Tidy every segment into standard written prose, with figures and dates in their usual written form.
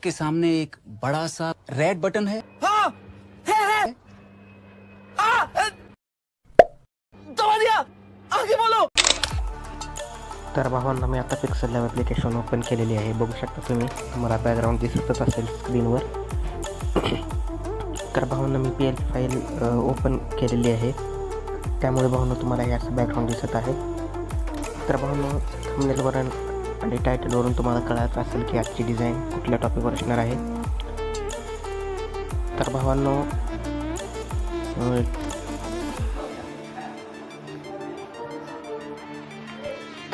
आपके सामने एक बड़ा सा रेड बटन है। हाँ है दबा दिया, आगे बोलो। तर भावांना मी आता पिक्सल लॅब ॲप्लिकेशन ओपन केलेली आहे. बघू शकता तुम्ही, तुम्हाला बॅकग्राऊंड दिसतच असेल स्क्रीनवर. तर भावांना मी पी एल फाईल ओपन केलेली आहे, त्यामुळे भावांना तुम्हाला हे असं बॅकग्राऊंड दिसत आहे. तर भावांना थंबनेलवर आणि टायटलवरून तुम्हाला कळायचं असेल की आजची डिझाईन कुठल्या टॉपिकवर असणार आहे. तर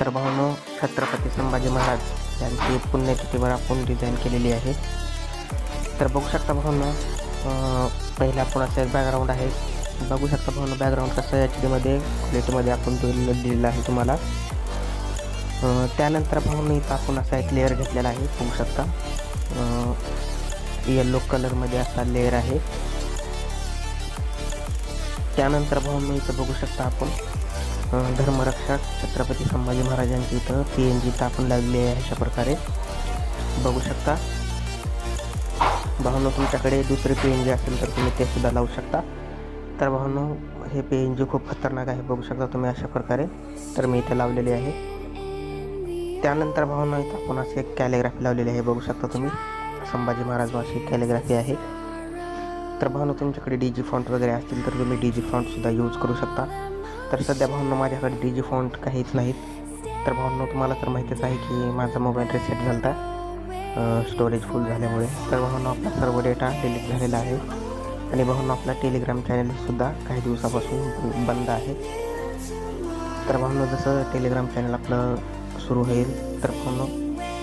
भावांनो छत्रपती संभाजी महाराज यांची पुण्यतिथीवर आपण डिझाईन केलेली आहे. तर बघू शकता भावांनो, पहिला आपण असं एक बॅकग्राऊंड आहे. बघू शकता भावांनो, बॅकग्राऊंड कसं एच डीमध्ये क्वालिटीमध्ये आपण दिलेलं आहे तुम्हाला. त्यानंतर भावांनो इथं आपण असा एक लेअर घेतलेला आहे. बघू शकता येलो कलरमध्ये असा लेअर आहे. त्यानंतर भावांनो इथं बघू शकता आपण धर्मरक्षक छत्रपती संभाजी महाराजांची इथं PNG इथं आपण लागली आहे. अशा प्रकारे बघू शकता भावांनो. तुमच्याकडे दुसरे PNG असेल तर तुम्ही ते सुद्धा लावू शकता. तर भावांनो हे PNG खूप खतरनाक आहे. बघू शकता तुम्ही अशा प्रकारे. तर मी इथे लावलेली आहे. त्यानंतर भावांनो इथं आपण अशी एक कॅलिग्राफी लावलेली आहे. बघू शकता तुम्ही, संभाजी महाराज अशी कॅलिग्राफी आहे. तर भावांनो तुमच्याकडे DG फॉन्ट वगैरे असतील तर तुम्ही DG फॉन्टसुद्धा यूज करू शकता. तर सध्या भावांनो माझ्याकडे DG फॉन्ट काहीच नाहीत. तर भावांनो तुम्हाला तर माहितीच आहे की माझा मोबाईल रिसेट झाला होता स्टोरेज फुल झाल्यामुळे. तर भावांनो आपला सर्व डेटा डिलीट झालेला आहे. आणि भावांनो आपला टेलिग्राम चॅनलसुद्धा काही दिवसापासून बंद आहे. तर भावांनो जसं टेलिग्राम चॅनल आपलं सुरू होईल तर भावांनो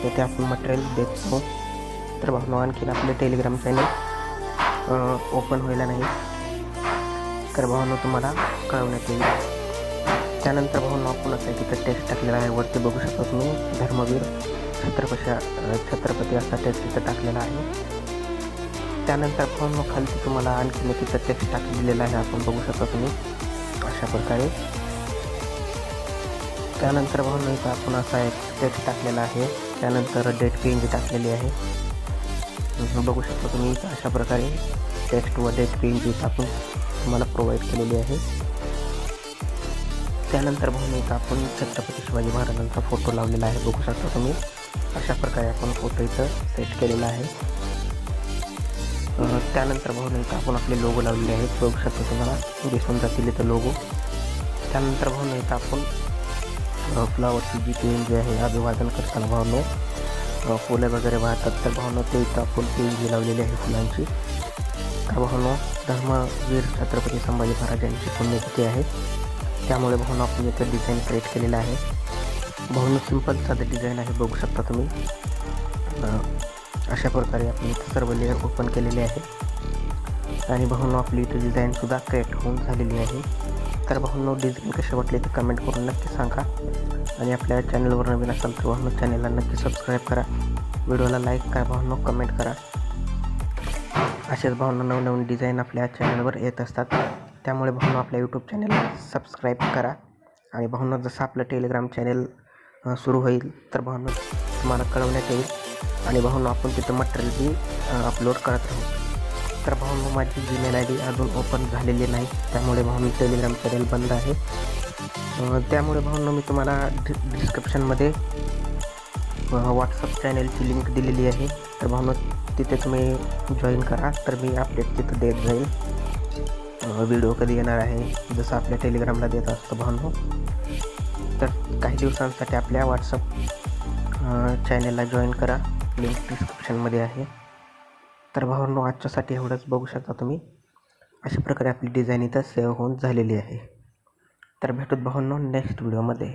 तेथे आपण मटेरियल देतो. तर भावांनो आणखीन आपले टेलिग्राम चॅनल ओपन व्हायला नाही. तर भावांनो तुम्हाला कळवण्यात येईल. त्यानंतर भावांनो आपण असं तिथं टेक्स्ट टाकलेला आहे. वरती बघू शकता तुम्ही, धर्मवीर छत्रपती असा टेक्स्ट तिथं टाकलेला आहे. त्यानंतर भावांनो खालती तुम्हाला आणखीन तिथं टेक्स्ट टाकलेला आहे. आपण बघू शकता तुम्ही अशा प्रकारे. त्यानंतर भावांनो इथं आपण असा एक टेक्स्ट टाकलेला आहे. त्यानंतर डेट PNG टाकलेली आहे. बघू शकता तुम्ही इथं अशा प्रकारे टेक्स्ट व डेट PNG आपण तुम्हाला प्रोव्हाइड केलेली आहे. त्यानंतर भावांनो इथं आपण छत्रपती शिवाजी महाराजांचा फोटो लावलेला आहे. बघू शकता तुम्ही अशा प्रकारे आपण फोटो इथं सेट केलेला आहे. त्यानंतर भावांनो इथं आपण आपले लोगो लावलेले आहेत. बघू शकता तुम्हाला दिसून जातील इथं लोगो. त्यानंतर भावांनो इथं आपण फ्लावरची जी PNG आहे अभिवादन करताना भावांनो फुलं वगैरे वाहतात. तर भावांनो ते इथं आपण PNG लावलेली आहे फुलांची. तर भावांनो धर्मवीर छत्रपती संभाजी महाराजांची पुण्यतिथी आहे, त्यामुळे भावांनो आपण इथं डिझाईन क्रिएट केलेलं आहे. भावांनो सिंपल साधं डिझाईन आहे. बघू शकता तुम्ही अशा प्रकारे आपण इथं सर्व लेअर ओपन केलेले आहे. आणि भावांनो आपली इथं डिझाईनसुद्धा क्रिएट होऊन झालेली आहे. तर भावांनो डिझाईन कशी वाटली ते कमेंट करून नक्की सांगा. आणि आपल्या चॅनलवर नवीन असाल तर भावांनो चॅनलला नक्की सबस्क्राईब करा, व्हिडिओला लाईक करा, भावांनो कमेंट करा. असेच भावांनो नवनवीन डिझाईन आपल्या चॅनलवर येत असतात. त्यामुळे भावांनो आपल्या यूट्यूब चॅनलला सबस्क्राईब करा. आणि भावांनो जसं आपलं टेलिग्राम चॅनल सुरू होईल तर भावांनो तुम्हाला कळवण्यात येईल. आणि भावांनो आपण तिथं मटेरियल बी अपलोड करत राहू. तर भावांनो माझी Gmail ID अजून ओपन झालेली नाही, त्यामुळे भावांनो टेलिग्राम चॅनल बंद आहे. त्यामुळे भावांनो मी तुम्हाला डिस्क्रिप्शनमध्ये व्हॉट्सअप चॅनलची लिंक दिलेली आहे. तर भावांनो तिथे तुम्ही जॉईन करा. तर मी अपडेट तिथं देत जाईल. व्हिडिओ कधी येणार आहे जसं आपल्या टेलिग्रामला देत असतो भावांनो. तर काही दिवसांसाठी आपल्या व्हॉट्सअप चॅनलला जॉईन करा, लिंक डिस्क्रिप्शनमध्ये आहे. तर भावांनो आजच्यासाठी एवढंच. बघू शकता तुम्ही अशा प्रकारे आपली डिझाईन इथं सेव्ह होऊन झालेली आहे. तर भेटूत भावांनो नेक्स्ट व्हिडिओमध्ये.